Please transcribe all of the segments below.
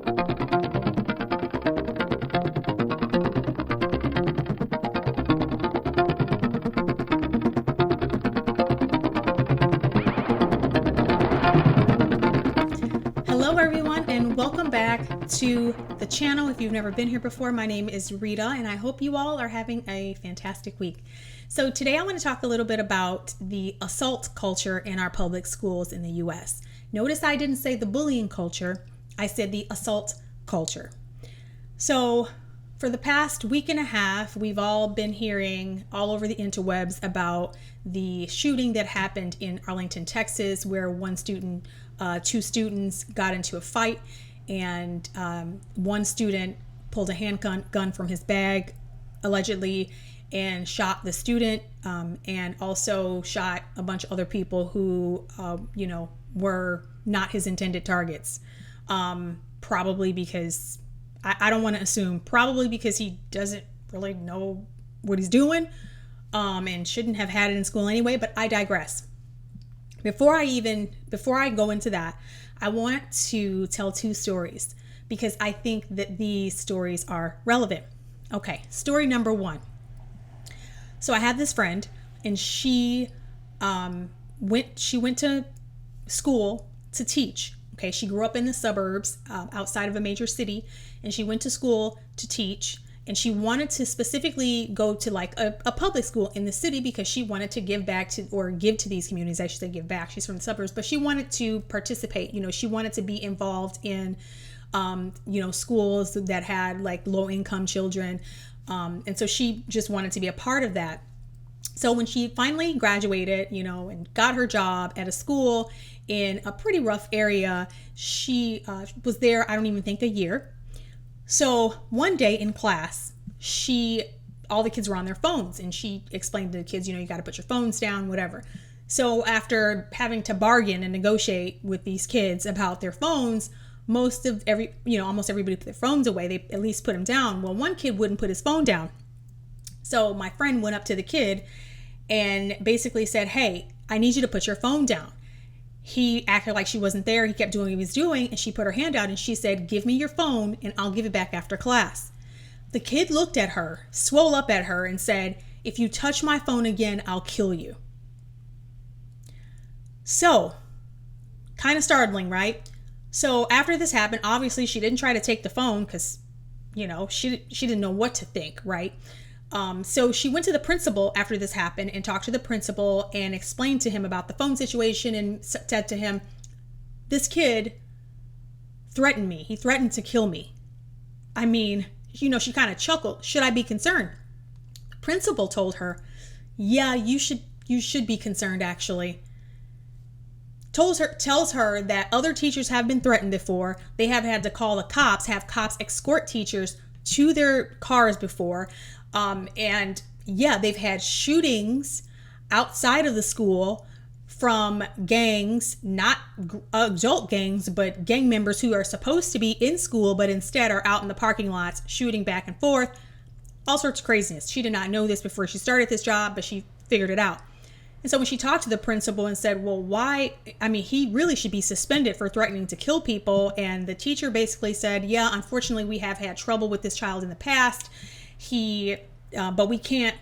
Hello everyone and welcome back to the channel. If you've never been here before, my name is Rita and I hope you all are having a fantastic week. So today I want to talk a little bit about the assault culture in our public schools in the US. Notice I didn't say the bullying culture, I said the assault culture. So for the past week and a half, we've all been hearing all over the interwebs about the shooting that happened in Arlington, Texas, where two students got into a fight, and one student pulled a handgun from his bag, allegedly, and shot the student, and also shot a bunch of other people who, were not his intended targets. Probably because, I don't want to assume, probably because he doesn't really know what he's doing, and shouldn't have had it in school anyway, but I digress. Before I go into that, I want to tell two stories because I think that these stories are relevant. Okay, story number one. So I have this friend and she went to school to teach. Okay, she grew up in the suburbs outside of a major city, and she went to school to teach. And she wanted to specifically go to like a public school in the city because she wanted to give back to, or give to these communities. I should say give back. She's from the suburbs, but she wanted to participate. She wanted to be involved in, schools that had like low income children. And so she just wanted to be a part of that. So when she finally graduated, and got her job at a school in a pretty rough area, she was there, I don't even think a year. So one day in class, all the kids were on their phones, and she explained to the kids, you got to put your phones down, whatever. So after having to bargain and negotiate with these kids about their phones, almost everybody put their phones away. They at least put them down. Well, one kid wouldn't put his phone down. So my friend went up to the kid and basically said, "Hey, I need you to put your phone down." He acted like she wasn't there. He kept doing what he was doing, and she put her hand out and she said, "Give me your phone and I'll give it back after class." The kid looked at her, swole up at her, and said, "If you touch my phone again, I'll kill you." So, kind of startling, right? So after this happened, obviously she didn't try to take the phone because, she didn't know what to think, right? So she went to the principal after this happened and talked to the principal and explained to him about the phone situation and said to him, "This kid threatened me. He threatened to kill me." I mean, she kind of chuckled. "Should I be concerned?" The principal told her, "Yeah, you should be concerned, actually." Tells her that other teachers have been threatened before. They have had to call the cops, have cops escort teachers to their cars before. And yeah, they've had shootings outside of the school from gangs, not adult gangs, but gang members who are supposed to be in school, but instead are out in the parking lots shooting back and forth. All sorts of craziness. She did not know this before she started this job, but she figured it out. And so when she talked to the principal and said, "Well, why? I mean, he really should be suspended for threatening to kill people." And the teacher basically said, "Yeah, unfortunately, we have had trouble with this child in the past. But we can't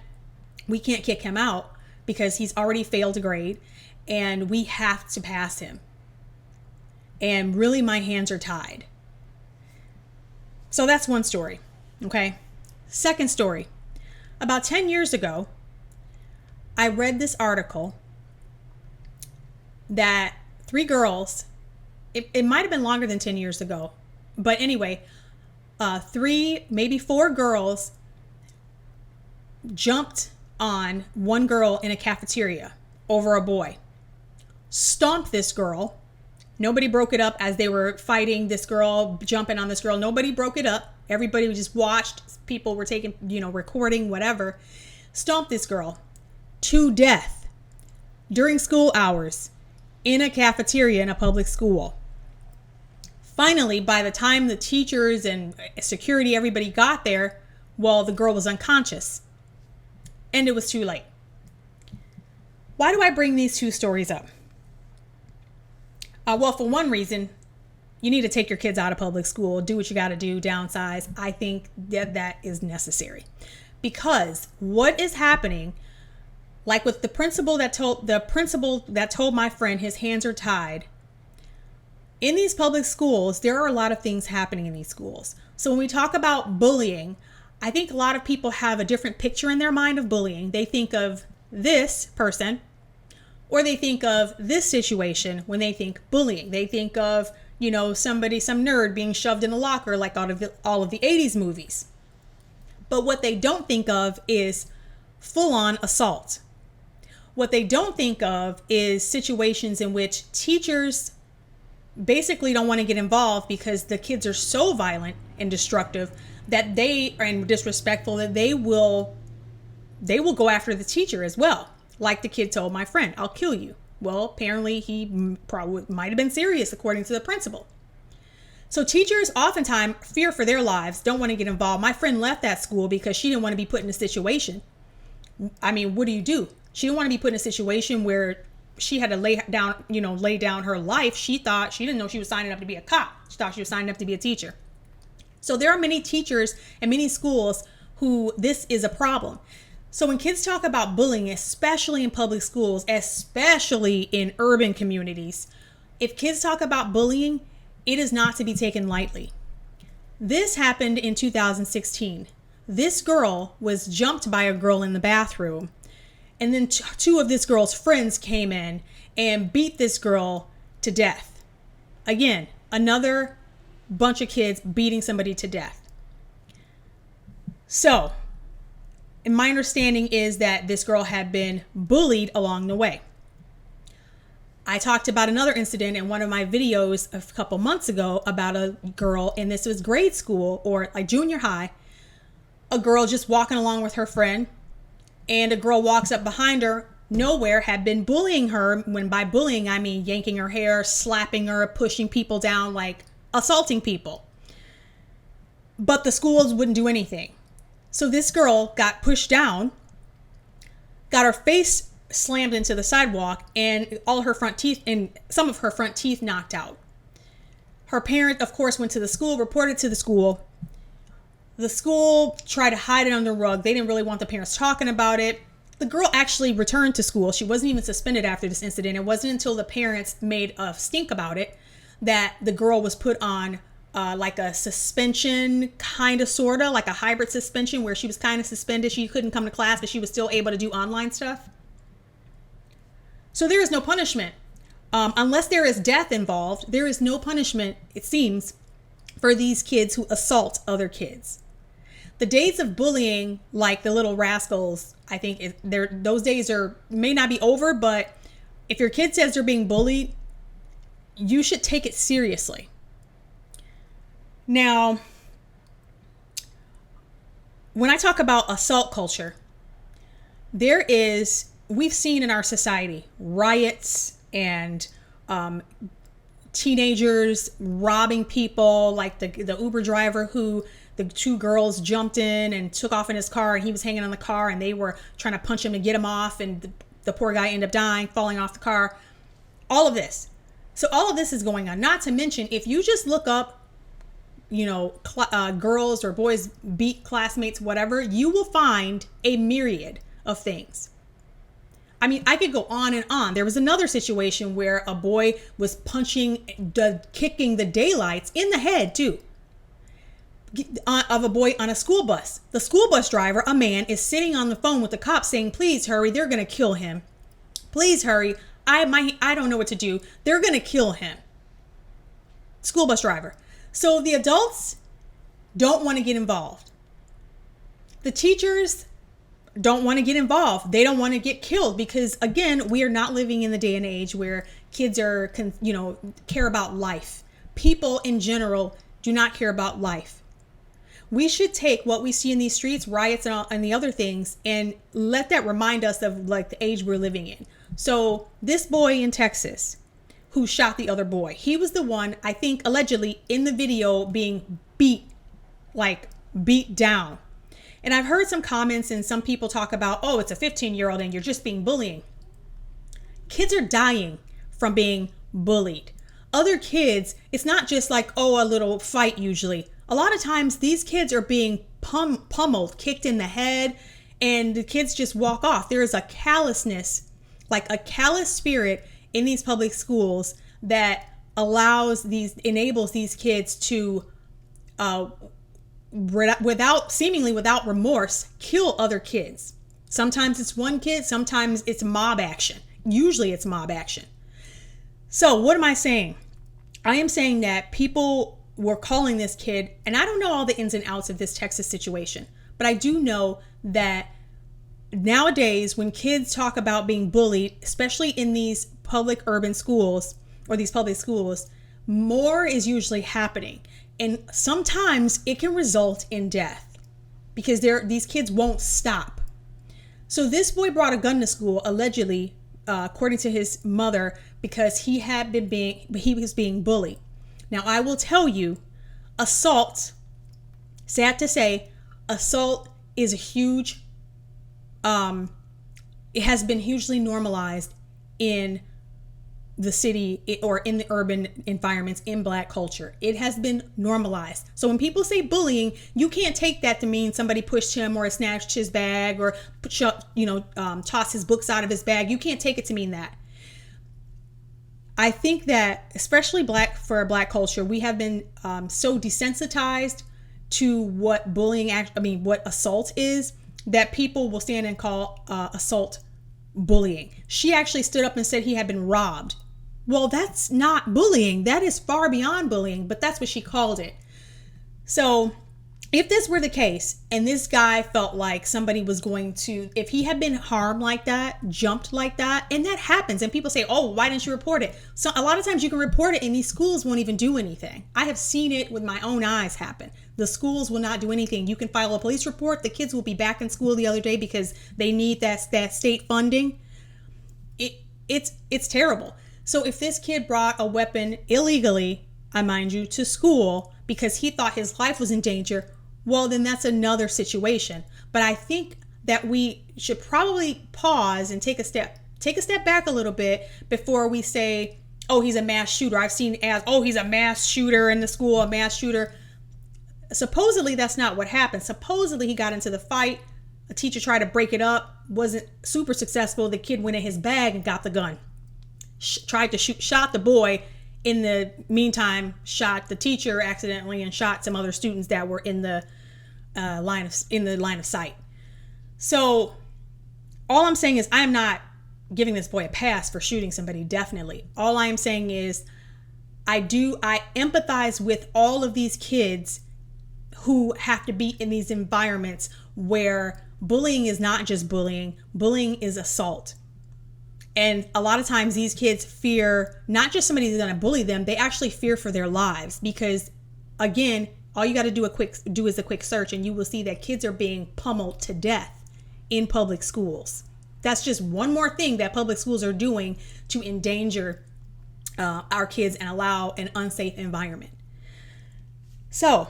kick him out because he's already failed a grade and we have to pass him. And really, my hands are tied." So that's one story. Okay. Second story. About 10 years ago, I read this article that 3 girls, it might have been longer than 10 years ago, but anyway, 3, maybe 4 girls jumped on one girl in a cafeteria over a boy, stomped this girl. Nobody broke it up as they were fighting this girl, jumping on this girl. Nobody broke it up. Everybody just watched. People were taking, recording, whatever. Stomped this girl to death during school hours in a cafeteria in a public school. Finally, by the time the teachers and security, everybody got there, well, the girl was unconscious. And it was too late. Why do I bring these two stories up? Well, for one reason, you need to take your kids out of public school, do what you got to do, downsize. I think that is necessary, because what is happening, like with the principal that told my friend his hands are tied, in these public schools, there are a lot of things happening in these schools. So when we talk about bullying, I think a lot of people have a different picture in their mind of bullying. They think of this person, or they think of this situation when they think bullying. They think of, some nerd being shoved in a locker like all of the 80s movies. But what they don't think of is full-on assault. What they don't think of is situations in which teachers basically don't want to get involved because the kids are so violent and destructive that they are disrespectful, that they will go after the teacher as well. Like the kid told my friend, "I'll kill you." Well, apparently he probably might have been serious according to the principal. So teachers oftentimes fear for their lives, don't want to get involved. My friend left that school because she didn't want to be put in a situation. I mean, what do? She didn't want to be put in a situation where she had to lay down her life. She didn't know she was signing up to be a cop. She thought she was signing up to be a teacher. So there are many teachers and many schools who this is a problem. So when kids talk about bullying, especially in public schools, especially in urban communities, if kids talk about bullying, it is not to be taken lightly. This happened in 2016. This girl was jumped by a girl in the bathroom, and then two of this girl's friends came in and beat this girl to death. Again, another bunch of kids beating somebody to death. So, and my understanding is that this girl had been bullied along the way. I talked about another incident in one of my videos a couple months ago about a girl, and this was grade school or like junior high, a girl just walking along with her friend, and a girl walks up behind her, nowhere, had been bullying her. When by bullying, I mean yanking her hair, slapping her, pushing people down, like assaulting people. But the schools wouldn't do anything. So this girl got pushed down, got her face slammed into the sidewalk, and all her front teeth and some of her front teeth knocked out. Her parent, of course, went to the school, reported to the school. The school tried to hide it under the rug. They didn't really want the parents talking about it. The girl actually returned to school. She wasn't even suspended after this incident. It wasn't until the parents made a stink about it that the girl was put on like a suspension, kind of, sort of, like a hybrid suspension where she was kind of suspended. She couldn't come to class, but she was still able to do online stuff. So there is no punishment. Unless there is death involved, there is no punishment, it seems, for these kids who assault other kids. The days of bullying, like the little rascals, I think those days may not be over, but if your kid says they're being bullied, you should take it seriously. Now, when I talk about assault culture, we've seen in our society riots and teenagers robbing people, like the Uber driver who the two girls jumped in and took off in his car, and he was hanging on the car, and they were trying to punch him to get him off, and the poor guy ended up dying, falling off the car. All of this. So all of this is going on. Not to mention, if you just look up, girls or boys beat classmates, whatever, you will find a myriad of things. I mean, I could go on and on. There was another situation where a boy was kicking the daylights in the head too, of a boy on a school bus. The school bus driver, a man, is sitting on the phone with the cops saying, "Please hurry, they're going to kill him. Please hurry. I don't know what to do. They're going to kill him." School bus driver. So the adults don't want to get involved. The teachers don't want to get involved. They don't want to get killed because, again, we are not living in the day and age where kids care about life. People in general do not care about life. We should take what we see in these streets, riots and the other things, and let that remind us of like the age we're living in. So this boy in Texas who shot the other boy, he was the one, I think, allegedly in the video being beat down. And I've heard some comments and some people talk about, oh, it's a 15-year-old and you're just being bullying. Kids are dying from being bullied. other kids, it's not just like, oh, a little fight usually. A lot of times these kids are being pummeled, kicked in the head, and the kids just walk off. There is a callousness, like a callous spirit in these public schools that enables these kids to, without remorse, kill other kids. Sometimes it's one kid, sometimes it's mob action. Usually it's mob action. So what am I saying? I am saying that people were calling this kid, and I don't know all the ins and outs of this Texas situation, but I do know that nowadays when kids talk about being bullied, especially in these public urban schools or these public schools, more is usually happening. And sometimes it can result in death because these kids won't stop. So this boy brought a gun to school, allegedly, according to his mother, because he was being bullied. Now, I will tell you, assault, sad to say, assault is a huge, it has been hugely normalized in the city or in the urban environments in Black culture. It has been normalized. So when people say bullying, you can't take that to mean somebody pushed him or snatched his bag or tossed his books out of his bag. You can't take it to mean that. I think that especially for Black culture, we have been so desensitized to what what assault is, that people will stand and call assault bullying. She actually stood up and said he had been robbed. Well, that's not bullying. That is far beyond bullying, but that's what she called it. So if this were the case and this guy felt like somebody was going to, if he had been harmed like that, jumped like that, and that happens, and people say, oh, why didn't you report it? So a lot of times you can report it and these schools won't even do anything. I have seen it with my own eyes happen. The schools will not do anything. You can file a police report. The kids will be back in school the other day because they need that state funding. It's terrible. So if this kid brought a weapon illegally, I mind you, to school because he thought his life was in danger, well, then that's another situation. But I think that we should probably pause and take a step back a little bit before we say, oh, he's a mass shooter. I've seen ads, oh, he's a mass shooter in the school, a mass shooter. Supposedly that's not what happened. Supposedly he got into the fight. A teacher tried to break it up, wasn't super successful. The kid went in his bag and got the gun. Tried to shot the boy. In the meantime, shot the teacher accidentally and shot some other students that were in the line of sight. So all I'm saying is I'm not giving this boy a pass for shooting somebody, definitely. All I am saying is I empathize with all of these kids who have to be in these environments where bullying is not just bullying is assault. And a lot of times these kids fear not just somebody who's going to bully them, they actually fear for their lives because, again, all you got to do is a quick search and you will see that kids are being pummeled to death in public schools. That's just one more thing that public schools are doing to endanger our kids and allow an unsafe environment. So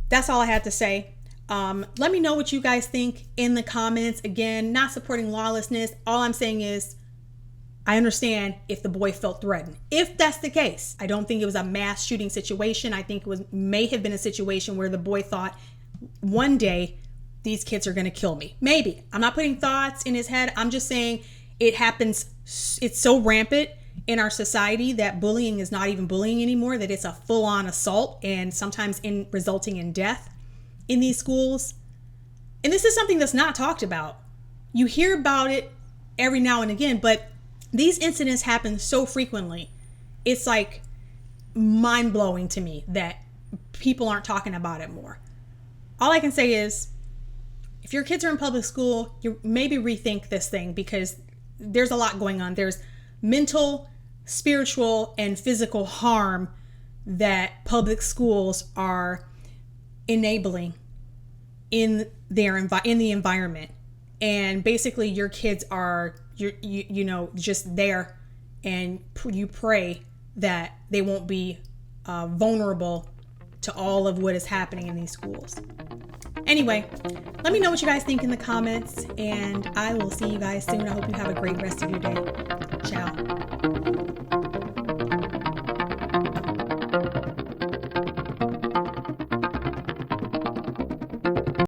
that's all I had to say. Let me know what you guys think in the comments. Again, not supporting lawlessness. All I'm saying is I understand if the boy felt threatened. If that's the case, I don't think it was a mass shooting situation. I think it may have been a situation where the boy thought one day these kids are going to kill me. Maybe. I'm not putting thoughts in his head. I'm just saying it happens. It's so rampant in our society that bullying is not even bullying anymore, that it's a full-on assault and sometimes resulting in death in these schools. And this is something that's not talked about. You hear about it every now and again, but these incidents happen so frequently. It's like mind-blowing to me that people aren't talking about it more. All I can say is if your kids are in public school, you maybe rethink this thing because there's a lot going on. There's mental, spiritual, and physical harm that public schools are enabling in the environment, and basically your kids are just there, and you pray that they won't be vulnerable to all of what is happening in these schools. Anyway, let me know what you guys think in the comments, and I will see you guys soon. I hope you have a great rest of your day. Ciao.